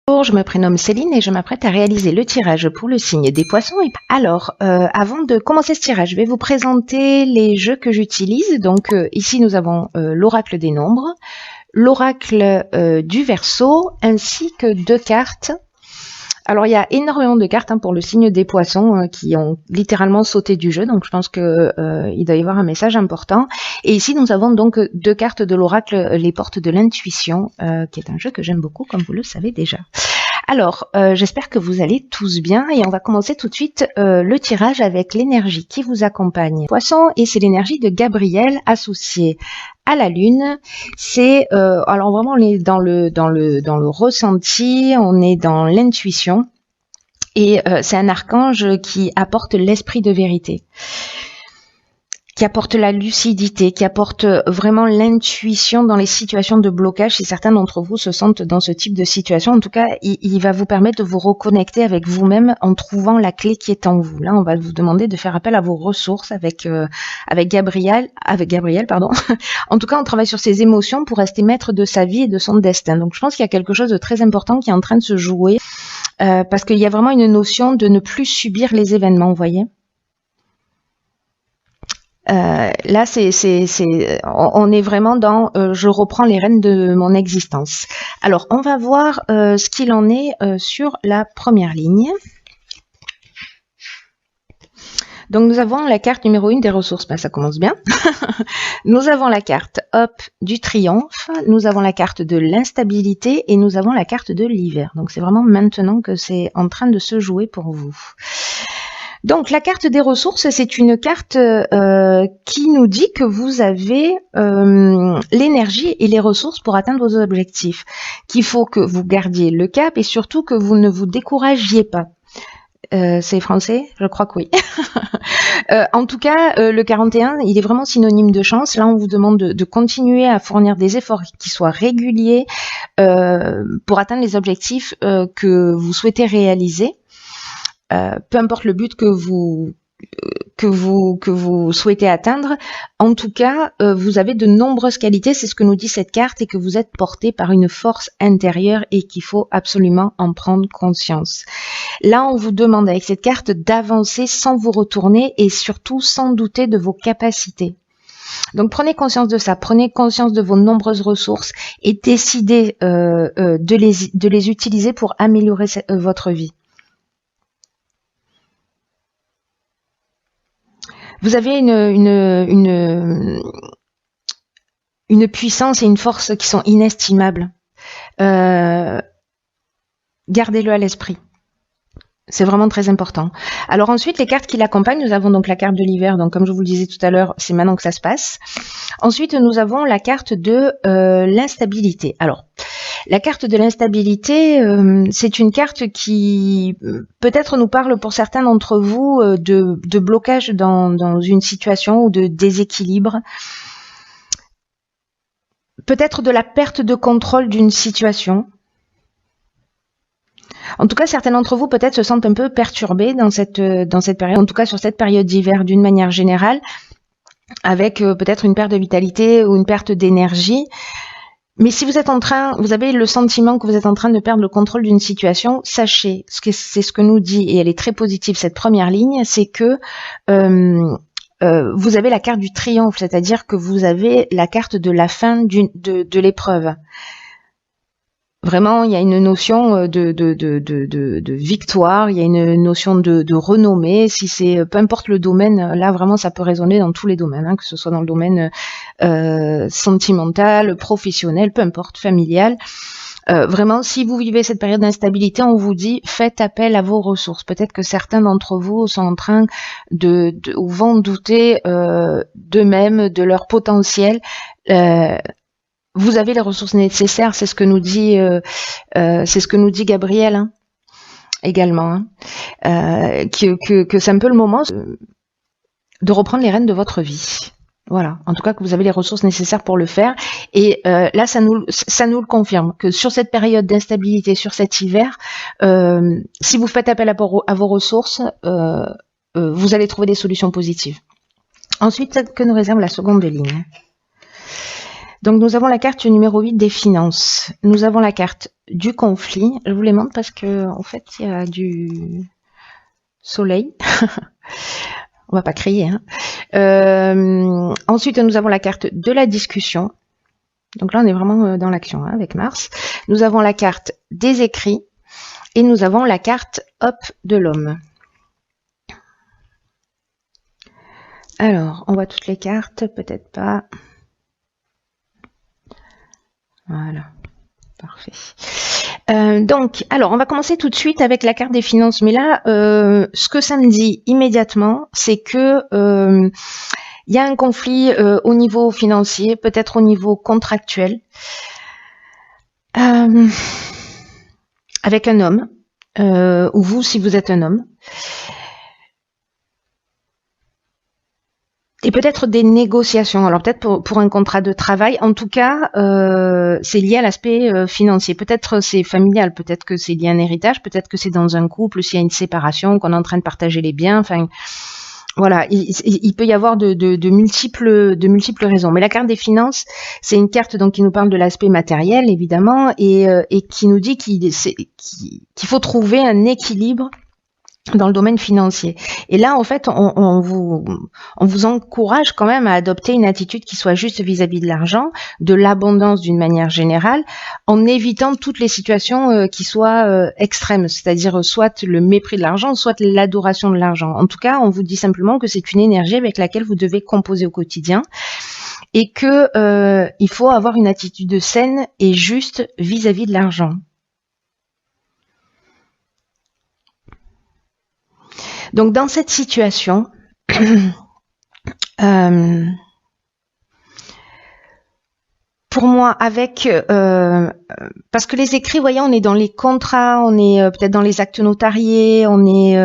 Bonjour, je me prénomme Céline et je m'apprête à réaliser le tirage pour le signe des poissons. Alors, avant de commencer ce tirage, je vais vous présenter les jeux que j'utilise. Donc ici, nous avons l'oracle des nombres, l'oracle du Verseau, ainsi que 2 cartes. Alors, il y a énormément de cartes pour le signe des poissons qui ont littéralement sauté du jeu. Donc, je pense que il doit y avoir un message important. Et ici, nous avons donc 2 cartes de l'oracle, les portes de l'intuition, qui est un jeu que j'aime beaucoup, comme vous le savez déjà. Alors, j'espère que vous allez tous bien et on va commencer tout de suite le tirage avec l'énergie qui vous accompagne. Poisson, et c'est l'énergie de Gabriel associée à la lune. C'est alors vraiment on est dans le ressenti, on est dans l'intuition et c'est un archange qui apporte l'esprit de vérité, qui apporte la lucidité, qui apporte vraiment l'intuition dans les situations de blocage. Si certains d'entre vous se sentent dans ce type de situation, en tout cas, il va vous permettre de vous reconnecter avec vous-même en trouvant la clé qui est en vous. Là, on va vous demander de faire appel à vos ressources avec Gabriel, pardon. En tout cas, on travaille sur ses émotions pour rester maître de sa vie et de son destin. Donc, je pense qu'il y a quelque chose de très important qui est en train de se jouer parce qu'il y a vraiment une notion de ne plus subir les événements, vous voyez. Là, on est vraiment dans je reprends les rênes de mon existence. Alors, on va voir ce qu'il en est sur la première ligne. Donc, nous avons la carte numéro 1 des ressources. Ben, ça commence bien. Nous avons la carte du triomphe. Nous avons la carte de l'instabilité et nous avons la carte de l'hiver. Donc, c'est vraiment maintenant que c'est en train de se jouer pour vous. Donc, la carte des ressources, c'est une carte qui nous dit que vous avez l'énergie et les ressources pour atteindre vos objectifs, qu'il faut que vous gardiez le cap et surtout que vous ne vous découragiez pas. C'est français? Je crois que oui. En tout cas, le 41, il est vraiment synonyme de chance. Là, on vous demande de continuer à fournir des efforts qui soient réguliers pour atteindre les objectifs que vous souhaitez réaliser. Peu importe le but que vous souhaitez atteindre, en tout cas, vous avez de nombreuses qualités, c'est ce que nous dit cette carte, et que vous êtes porté par une force intérieure et qu'il faut absolument en prendre conscience. Là, on vous demande avec cette carte d'avancer sans vous retourner et surtout sans douter de vos capacités. Donc prenez conscience de ça, prenez conscience de vos nombreuses ressources et décidez de les utiliser pour améliorer votre vie. Vous avez une puissance et une force qui sont inestimables. Gardez-le à l'esprit. C'est vraiment très important. Alors ensuite, les cartes qui l'accompagnent, nous avons donc la carte de l'hiver. Donc comme je vous le disais tout à l'heure, c'est maintenant que ça se passe. Ensuite, nous avons la carte de l'instabilité. Alors, la carte de l'instabilité, c'est une carte qui peut-être nous parle pour certains d'entre vous de blocage dans une situation ou de déséquilibre. Peut-être de la perte de contrôle d'une situation. En tout cas, certains d'entre vous peut-être se sentent un peu perturbés dans cette période, en tout cas sur cette période d'hiver d'une manière générale, avec peut-être une perte de vitalité ou une perte d'énergie. Mais si vous avez le sentiment que vous êtes en train de perdre le contrôle d'une situation, sachez, c'est ce que nous dit, et elle est très positive cette première ligne, c'est que vous avez la carte du triomphe, c'est-à-dire que vous avez la carte de la fin de l'épreuve. Vraiment, il y a une notion de victoire, il y a une notion de renommée. Si c'est peu importe le domaine, là vraiment ça peut résonner dans tous les domaines, que ce soit dans le domaine sentimental, professionnel, peu importe, familial. Vraiment, si vous vivez cette période d'instabilité, on vous dit faites appel à vos ressources. Peut-être que certains d'entre vous sont en train ou vont douter d'eux-mêmes, de leur potentiel. Vous avez les ressources nécessaires, c'est ce que nous dit Gabriel également, que c'est un peu le moment de reprendre les rênes de votre vie. Voilà, en tout cas que vous avez les ressources nécessaires pour le faire. Et là, ça nous le confirme, que sur cette période d'instabilité, sur cet hiver, si vous faites appel à vos ressources, vous allez trouver des solutions positives. Ensuite, que nous réserve la seconde ligne? Donc nous avons la carte numéro 8 des finances. Nous avons la carte du conflit. Je vous les montre parce que en fait il y a du soleil. On va pas crier. Hein. Ensuite nous avons la carte de la discussion. Donc là on est vraiment dans l'action hein, avec Mars. Nous avons la carte des écrits et nous avons la carte hop de l'homme. Alors, on voit toutes les cartes, peut-être pas. Voilà, parfait. Donc, alors, on va commencer tout de suite avec la carte des finances. Mais là, ce que ça me dit immédiatement, c'est que il y a un conflit au niveau financier, peut-être au niveau contractuel, avec un homme, ou vous, si vous êtes un homme. Et peut-être des négociations. Alors peut-être pour un contrat de travail. En tout cas, c'est lié à l'aspect financier. Peut-être c'est familial, peut-être que c'est lié à un héritage, peut-être que c'est dans un couple, s'il y a une séparation, qu'on est en train de partager les biens. Enfin, voilà, il peut y avoir de multiples raisons. Mais la carte des finances, c'est une carte donc qui nous parle de l'aspect matériel, évidemment, et qui nous dit qu'il faut trouver un équilibre dans le domaine financier. Et là, en fait, on vous encourage quand même à adopter une attitude qui soit juste vis-à-vis de l'argent, de l'abondance d'une manière générale, en évitant toutes les situations qui soient extrêmes, c'est-à-dire soit le mépris de l'argent, soit l'adoration de l'argent. En tout cas, on vous dit simplement que c'est une énergie avec laquelle vous devez composer au quotidien et que il faut avoir une attitude saine et juste vis-à-vis de l'argent. Donc dans cette situation, pour moi, avec parce que les écrits, vous voyez, on est dans les contrats, on est peut-être dans les actes notariés, on est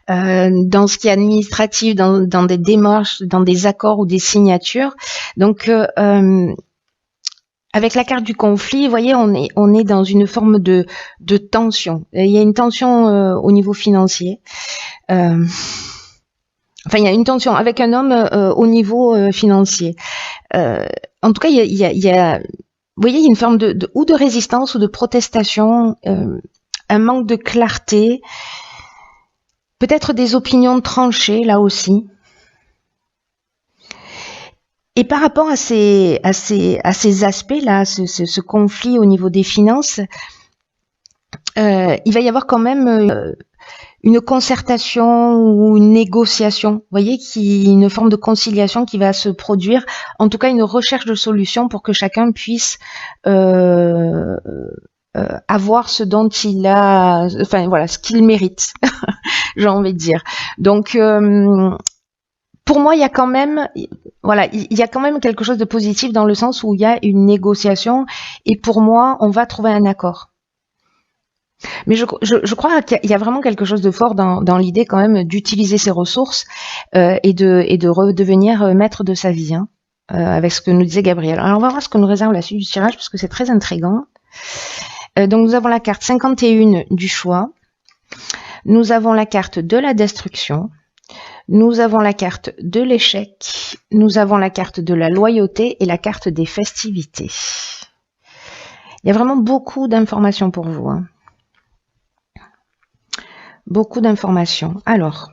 dans ce qui est administratif, dans des démarches, dans des accords ou des signatures. Donc avec la carte du conflit, vous voyez, on est dans une forme de tension. Il y a une tension au niveau financier. Enfin, il y a une tension avec un homme au niveau financier. En tout cas, il y a, vous voyez, il y a une forme ou de résistance ou de protestation, un manque de clarté, peut-être des opinions tranchées là aussi. Et par rapport à ces aspects-là, ce conflit au niveau des finances, il va y avoir quand même une concertation ou une négociation, vous voyez, une forme de conciliation qui va se produire, en tout cas une recherche de solution pour que chacun puisse avoir ce dont il a, enfin voilà, ce qu'il mérite, j'ai envie de dire. Donc pour moi, il y a quand même, voilà, il y a quand même quelque chose de positif dans le sens où il y a une négociation et pour moi, on va trouver un accord. Mais je crois qu'il y a vraiment quelque chose de fort dans l'idée quand même d'utiliser ses ressources et de redevenir maître de sa vie, hein, avec ce que nous disait Gabriel. Alors on va voir ce que nous réserve la suite du tirage parce que c'est très intriguant. Donc nous avons la carte 51 du choix, nous avons la carte de la destruction, nous avons la carte de l'échec, nous avons la carte de la loyauté et la carte des festivités. Il y a vraiment beaucoup d'informations pour vous, hein. Beaucoup d'informations. Alors,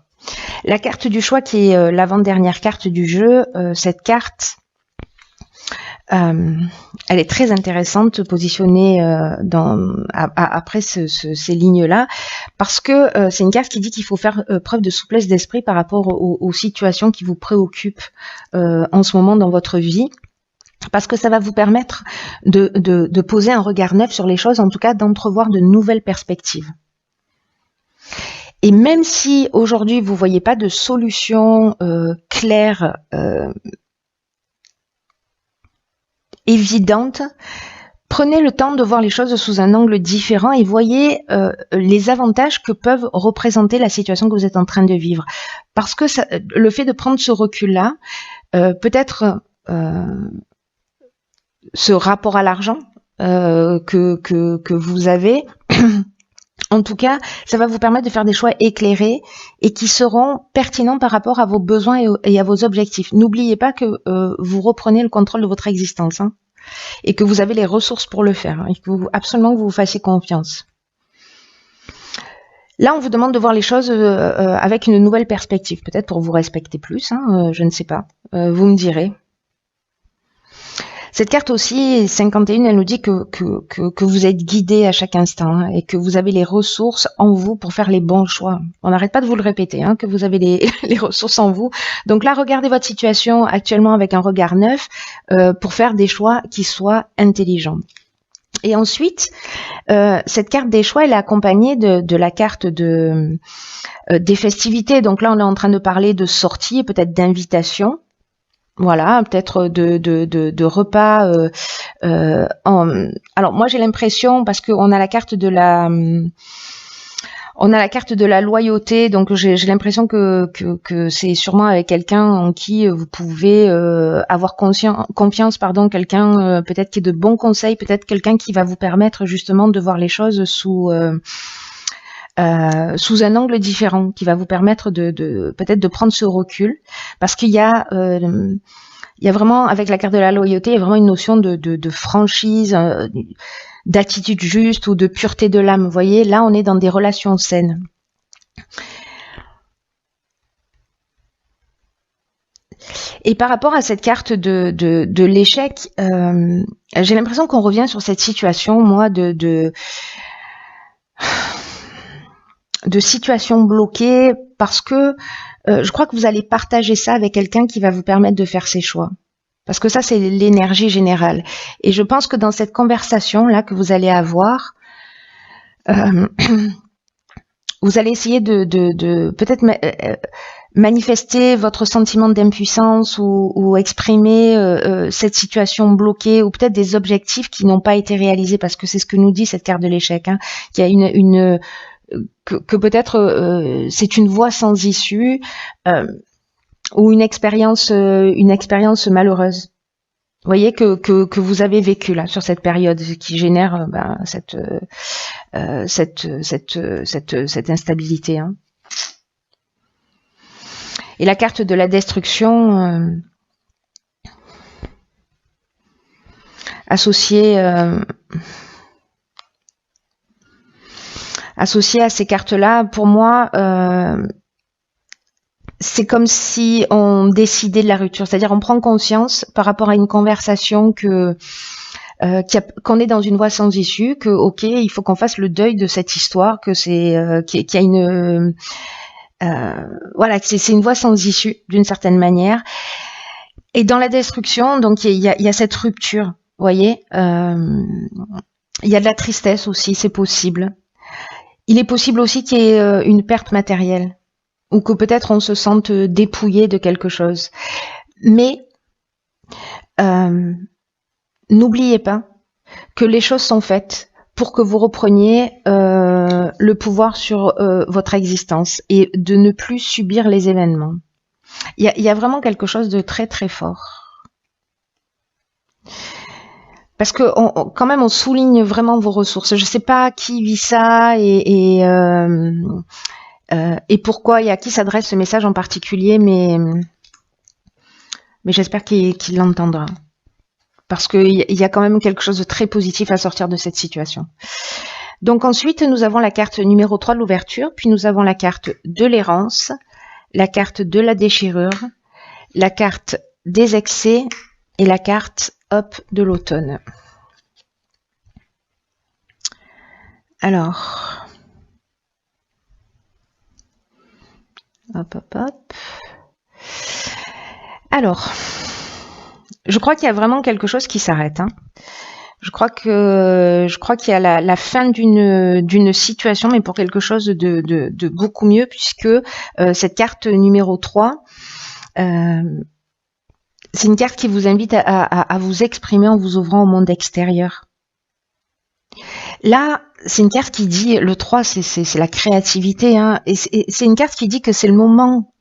la carte du choix qui est l'avant-dernière carte du jeu, cette carte, elle est très intéressante positionnée après ces lignes-là, parce que c'est une carte qui dit qu'il faut faire preuve de souplesse d'esprit par rapport aux situations qui vous préoccupent en ce moment dans votre vie. Parce que ça va vous permettre de poser un regard neuf sur les choses, en tout cas d'entrevoir de nouvelles perspectives. Et même si aujourd'hui vous voyez pas de solution claire, évidente, prenez le temps de voir les choses sous un angle différent et voyez les avantages que peuvent représenter la situation que vous êtes en train de vivre. Parce que le fait de prendre ce recul-là, peut-être ce rapport à l'argent que vous avez, en tout cas, ça va vous permettre de faire des choix éclairés et qui seront pertinents par rapport à vos besoins et à vos objectifs. N'oubliez pas que vous reprenez le contrôle de votre existence, hein. et que vous avez les ressources pour le faire, hein, et que absolument que vous vous fassiez confiance. Là, on vous demande de voir les choses avec une nouvelle perspective, peut-être pour vous respecter plus, hein, je ne sais pas, vous me direz. Cette carte aussi, 51, elle nous dit que vous êtes guidé à chaque instant, hein, et que vous avez les ressources en vous pour faire les bons choix. On n'arrête pas de vous le répéter, hein, que vous avez les ressources en vous. Donc là, regardez votre situation actuellement avec un regard neuf pour faire des choix qui soient intelligents. Et ensuite, cette carte des choix, elle est accompagnée de la carte des festivités. Donc là, on est en train de parler de sorties et peut-être d'invitations. Voilà, peut-être de repas. Alors moi j'ai l'impression, parce qu'on a la carte de la loyauté, donc j'ai l'impression que c'est sûrement avec quelqu'un en qui vous pouvez avoir confiance, quelqu'un peut-être qui est de bons conseils, peut-être quelqu'un qui va vous permettre justement de voir les choses sous un angle différent, qui va vous permettre peut-être de prendre ce recul, parce qu'il y a vraiment, avec la carte de la loyauté, il y a vraiment une notion de franchise, d'attitude juste ou de pureté de l'âme. Vous voyez, là, on est dans des relations saines. Et par rapport à cette carte de l'échec, j'ai l'impression qu'on revient sur cette situation, moi, de situation bloquée, parce que je crois que vous allez partager ça avec quelqu'un qui va vous permettre de faire ses choix. Parce que ça, c'est l'énergie générale. Et je pense que dans cette conversation-là que vous allez avoir, vous allez essayer de peut-être manifester votre sentiment d'impuissance ou exprimer cette situation bloquée, ou peut-être des objectifs qui n'ont pas été réalisés, parce que c'est ce que nous dit cette carte de l'échec, hein, qu'il y a que peut-être c'est une voie sans issue, ou une expérience malheureuse. Vous voyez que vous avez vécu là sur cette période qui génère cette instabilité, hein. Et la carte de la destruction associée à ces cartes-là, pour moi, c'est comme si on décidait de la rupture. C'est-à-dire, on prend conscience par rapport à une conversation qu'on est dans une voie sans issue, que ok, il faut qu'on fasse le deuil de cette histoire, que c'est qu'il y a une voilà, c'est une voie sans issue d'une certaine manière. Et dans la destruction, donc il y a cette rupture. Vous voyez, il y a de la tristesse aussi, c'est possible. Il est possible aussi qu'il y ait une perte matérielle, ou que peut-être on se sente dépouillé de quelque chose. Mais n'oubliez pas que les choses sont faites pour que vous repreniez le pouvoir sur votre existence et de ne plus subir les événements. Il y a vraiment quelque chose de très très fort. Parce que quand même on souligne vraiment vos ressources. Je ne sais pas qui vit ça et pourquoi et à qui s'adresse ce message en particulier, mais j'espère qu'il l'entendra. Parce qu'il y a quand même quelque chose de très positif à sortir de cette situation. Donc ensuite, nous avons la carte numéro 3 de l'ouverture, puis nous avons la carte de l'errance, la carte de la déchirure, la carte des excès et la carte de l'automne. Alors, hop. Alors, je crois qu'il y a vraiment quelque chose qui s'arrête, hein. Je crois qu'il y a la fin d'une situation, mais pour quelque chose de beaucoup mieux, puisque cette carte numéro 3, c'est une carte qui vous invite à vous exprimer en vous ouvrant au monde extérieur. Là, c'est une carte qui dit, le 3, c'est la créativité, hein, et c'est une carte qui dit que c'est le moment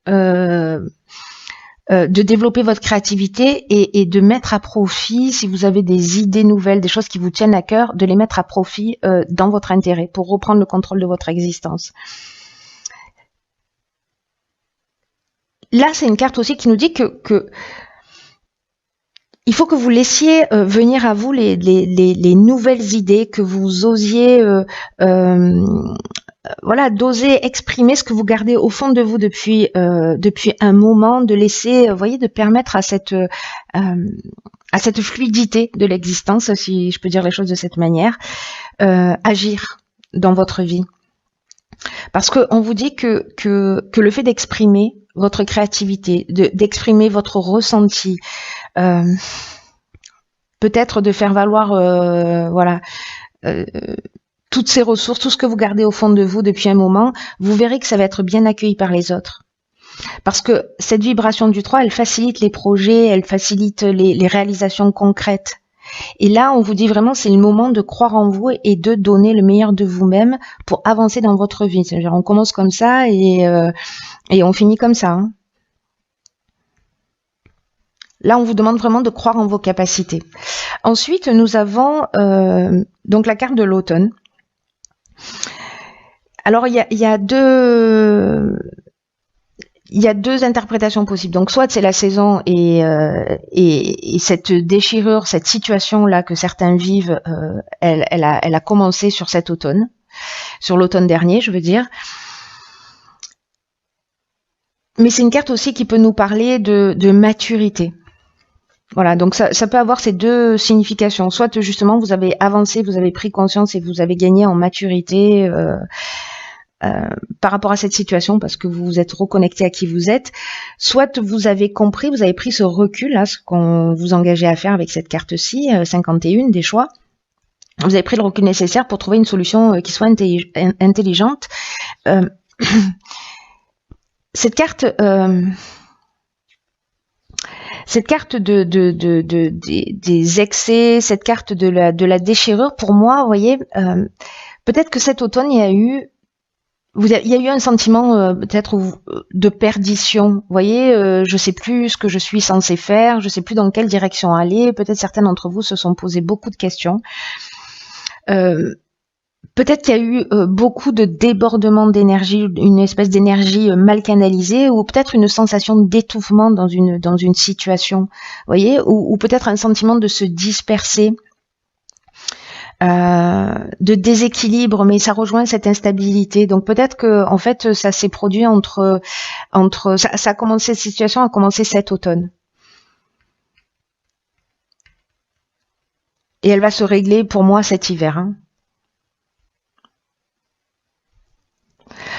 de développer votre créativité et de mettre à profit, si vous avez des idées nouvelles, des choses qui vous tiennent à cœur, de les mettre à profit dans votre intérêt, pour reprendre le contrôle de votre existence. Là, c'est une carte aussi qui nous dit que il faut que vous laissiez venir à vous les nouvelles idées, que vous osiez voilà, d'oser exprimer ce que vous gardez au fond de vous depuis un moment, de laisser, vous voyez, de permettre à cette fluidité de l'existence, si je peux dire les choses de cette manière, agir dans votre vie. Parce que on vous dit que le fait d'exprimer votre créativité, d'exprimer votre ressenti, peut-être de faire valoir, voilà, toutes ces ressources, tout ce que vous gardez au fond de vous depuis un moment, vous verrez que ça va être bien accueilli par les autres. Parce que cette vibration du 3, elle facilite les projets, elle facilite les réalisations concrètes. Et là, on vous dit vraiment, c'est le moment de croire en vous et de donner le meilleur de vous-même pour avancer dans votre vie. C'est-à-dire, on commence comme ça et on finit comme ça. Hein. Là, on vous demande vraiment de croire en vos capacités. Ensuite, nous avons donc la carte de l'automne. Alors, il y a deux interprétations possibles. Donc, soit c'est la saison et cette déchirure, cette situation-là que certains vivent, elle a commencé sur cet automne, sur l'automne dernier, je veux dire. Mais c'est une carte aussi qui peut nous parler de maturité. Voilà, donc ça peut avoir ces deux significations. Soit justement vous avez avancé, vous avez pris conscience et vous avez gagné en maturité par rapport à cette situation parce que vous vous êtes reconnecté à qui vous êtes. Soit vous avez compris, vous avez pris ce recul, là, ce qu'on vous engageait à faire avec cette carte-ci, 51 des choix. Vous avez pris le recul nécessaire pour trouver une solution qui soit intelligente. Cette carte des excès, cette carte de la déchirure, pour moi, vous voyez, peut-être que cet automne, il y a eu un sentiment peut-être de perdition. Vous voyez, je sais plus ce que je suis censée faire, je sais plus dans quelle direction aller. Peut-être certains d'entre vous se sont posé beaucoup de questions. Peut-être qu'il y a eu beaucoup de débordement d'énergie, une espèce d'énergie mal canalisée, ou peut-être une sensation d'étouffement dans une situation, vous voyez, ou peut-être un sentiment de se disperser, de déséquilibre, mais ça rejoint cette instabilité. Donc peut-être que en fait ça s'est produit entre ça a commencé, cette situation a commencé cet automne. Et elle va se régler pour moi cet hiver. Hein.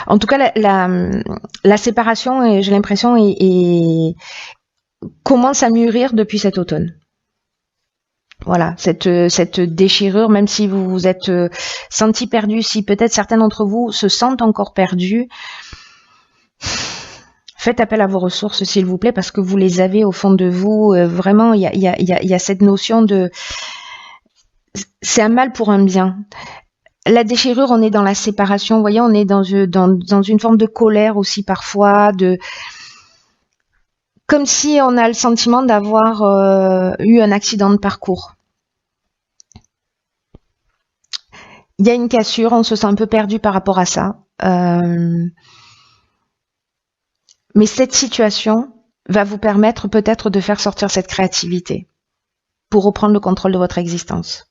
En tout cas, la séparation, j'ai l'impression, commence à mûrir depuis cet automne. Voilà, cette déchirure, même si vous vous êtes senti perdu, si peut-être certains d'entre vous se sentent encore perdus, faites appel à vos ressources, s'il vous plaît, parce que vous les avez au fond de vous. Vraiment, il y a cette notion de... C'est un mal pour un bien. La déchirure, on est dans la séparation, vous voyez, on est dans une forme de colère aussi parfois, comme si on a le sentiment d'avoir eu un accident de parcours. Il y a une cassure, on se sent un peu perdu par rapport à ça. Mais cette situation va vous permettre peut-être de faire sortir cette créativité pour reprendre le contrôle de votre existence.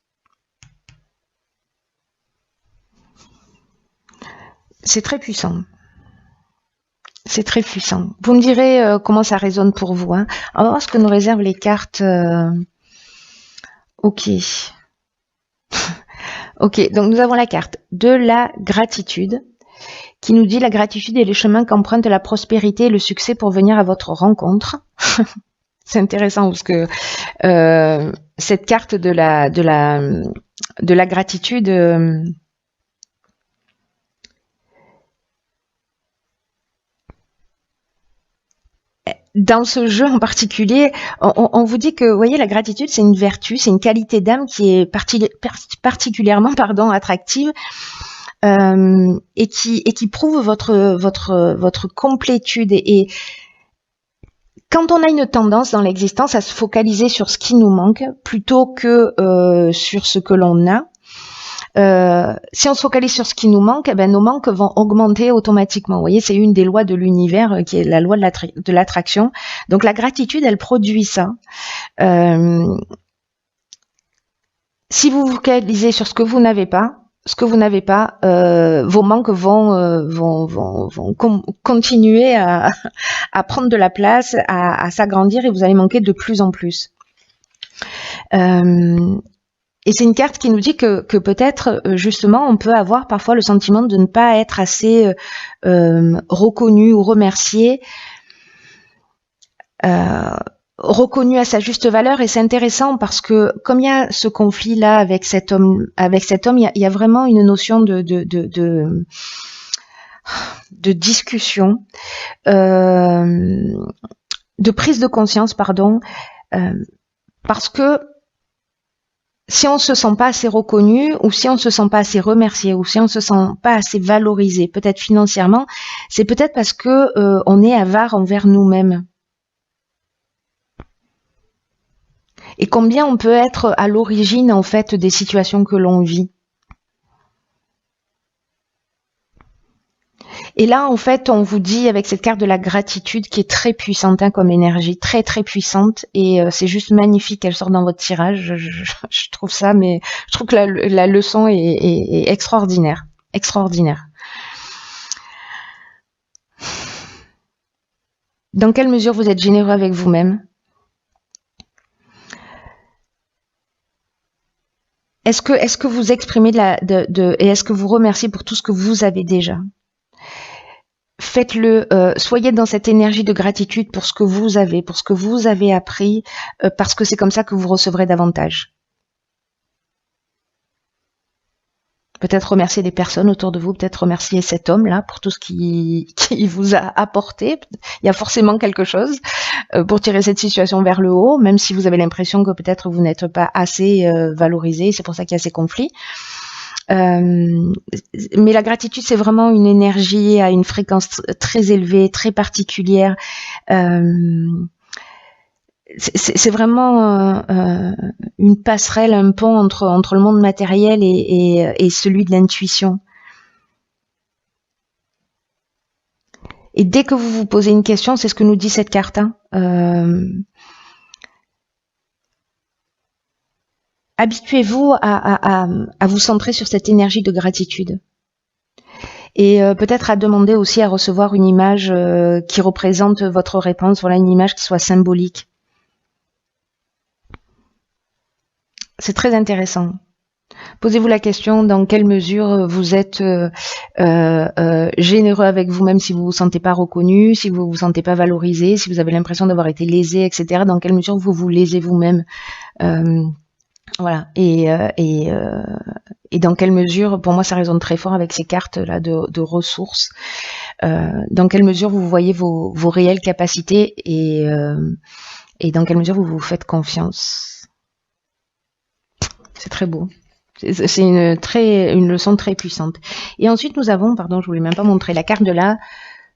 C'est très puissant. C'est très puissant. Vous me direz comment ça résonne pour vous. Hein. On va voir ce que nous réservent les cartes. Ok. Ok, donc nous avons la carte de la gratitude qui nous dit la gratitude est les chemins qu'emprunte la prospérité et le succès pour venir à votre rencontre. C'est intéressant parce que cette carte de la gratitude... dans ce jeu en particulier, on vous dit que, vous voyez, la gratitude, c'est une vertu, c'est une qualité d'âme qui est particulièrement, attractive et qui prouve votre complétude. Et quand on a une tendance dans l'existence à se focaliser sur ce qui nous manque plutôt que sur ce que l'on a, Si on se focalise sur ce qui nous manque, eh ben, nos manques vont augmenter automatiquement. Vous voyez, c'est une des lois de l'univers qui est la loi de l'attraction. Donc la gratitude, elle produit ça. Si vous vous focalisez sur ce que vous n'avez pas, vos manques vont continuer à prendre de la place, à s'agrandir, et vous allez manquer de plus en plus. Et c'est une carte qui nous dit que peut-être, justement, on peut avoir parfois le sentiment de ne pas être assez reconnu ou remercié, reconnu à sa juste valeur. Et c'est intéressant parce que comme il y a ce conflit-là avec cet homme, il y a vraiment une notion de discussion, de prise de conscience, pardon, parce que si on se sent pas assez reconnu, ou si on se sent pas assez remercié, ou si on se sent pas assez valorisé, peut-être financièrement, c'est peut-être parce que on est avare envers nous-mêmes. Et combien on peut être à l'origine, en fait, des situations que l'on vit. Et là, en fait, on vous dit avec cette carte de la gratitude qui est très puissante, hein, comme énergie, très très puissante, et c'est juste magnifique qu'elle sorte dans votre tirage. Je trouve ça, mais je trouve que la leçon est extraordinaire, extraordinaire. Dans quelle mesure vous êtes généreux avec vous-même? Est-ce que vous exprimez et est-ce que vous remerciez pour tout ce que vous avez déjà? Faites-le, soyez dans cette énergie de gratitude pour ce que vous avez, pour ce que vous avez appris, parce que c'est comme ça que vous recevrez davantage. Peut-être remercier des personnes autour de vous, peut-être remercier cet homme-là pour tout ce qu'il vous a apporté. Il y a forcément quelque chose pour tirer cette situation vers le haut, même si vous avez l'impression que peut-être vous n'êtes pas assez valorisé, c'est pour ça qu'il y a ces conflits. Mais la gratitude, c'est vraiment une énergie à une fréquence très élevée, très particulière. C'est vraiment une passerelle, un pont entre le monde matériel et celui de l'intuition. Et dès que vous vous posez une question, c'est ce que nous dit cette carte, hein, habituez-vous à vous centrer sur cette énergie de gratitude. Et peut-être à demander aussi à recevoir une image qui représente votre réponse, voilà, une image qui soit symbolique. C'est très intéressant. Posez-vous la question dans quelle mesure vous êtes généreux avec vous-même si vous vous sentez pas reconnu, si vous vous sentez pas valorisé, si vous avez l'impression d'avoir été lésé, etc. Dans quelle mesure vous vous lésez vous-même. Voilà. Et dans quelle mesure, pour moi ça résonne très fort avec ces cartes là de ressources, dans quelle mesure vous voyez vos réelles capacités et dans quelle mesure vous vous faites confiance. C'est très beau. C'est une leçon très puissante. Et ensuite nous avons, pardon, je voulais même pas montrer la carte de la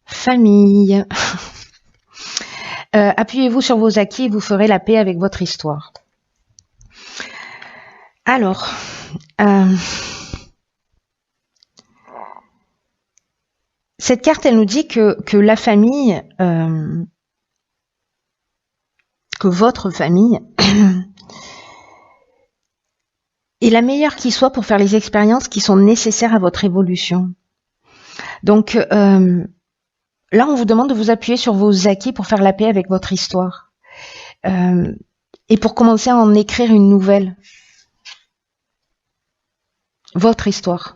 famille. Appuyez-vous sur vos acquis et vous ferez la paix avec votre histoire. Alors, cette carte, elle nous dit que la famille, que votre famille est la meilleure qui soit pour faire les expériences qui sont nécessaires à votre évolution. Donc, là, on vous demande de vous appuyer sur vos acquis pour faire la paix avec votre histoire. Et pour commencer à en écrire une nouvelle. Votre histoire.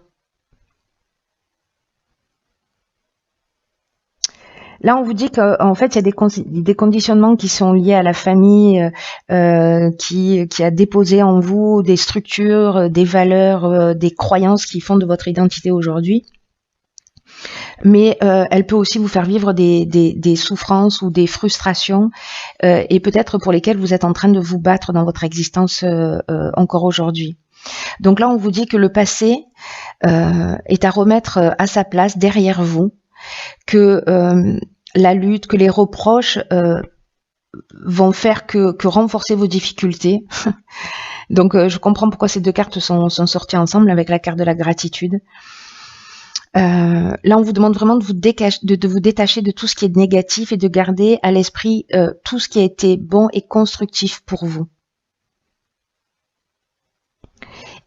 Là, on vous dit qu'en fait, il y a des conditionnements qui sont liés à la famille, qui a déposé en vous des structures, des valeurs, des croyances qui font de votre identité aujourd'hui. Mais elle peut aussi vous faire vivre des souffrances ou des frustrations, et peut-être pour lesquelles vous êtes en train de vous battre dans votre existence encore aujourd'hui. Donc là, on vous dit que le passé est à remettre à sa place derrière vous, que la lutte, que les reproches vont faire que renforcer vos difficultés. Donc je comprends pourquoi ces deux cartes sont sorties ensemble avec la carte de la gratitude. Là, on vous demande vraiment de vous détacher de tout ce qui est négatif et de garder à l'esprit tout ce qui a été bon et constructif pour vous.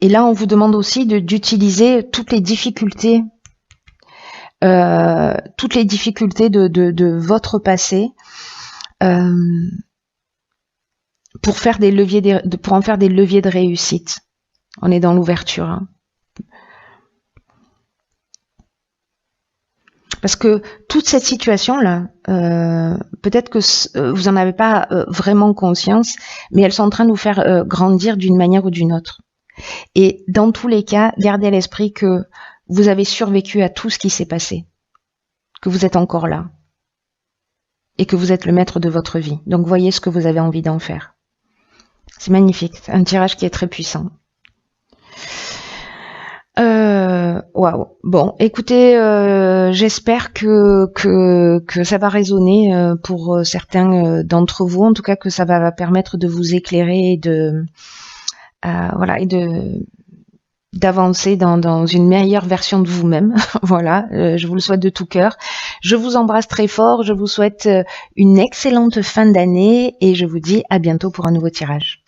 Et là, on vous demande aussi d'utiliser toutes les difficultés de votre passé pour en faire des leviers de réussite. On est dans l'ouverture. Hein. Parce que toute cette situation-là, peut-être que vous n'en avez pas vraiment conscience, mais elles sont en train de vous faire grandir d'une manière ou d'une autre. Et dans tous les cas, gardez à l'esprit que vous avez survécu à tout ce qui s'est passé, que vous êtes encore là, et que vous êtes le maître de votre vie. Donc voyez ce que vous avez envie d'en faire. C'est magnifique, c'est un tirage qui est très puissant. Waouh. Bon, écoutez, j'espère que ça va résonner pour certains d'entre vous, en tout cas que ça va permettre de vous éclairer et d'avancer dans une meilleure version de vous-même. Voilà, je vous le souhaite de tout cœur. Je vous embrasse très fort, je vous souhaite une excellente fin d'année et je vous dis à bientôt pour un nouveau tirage.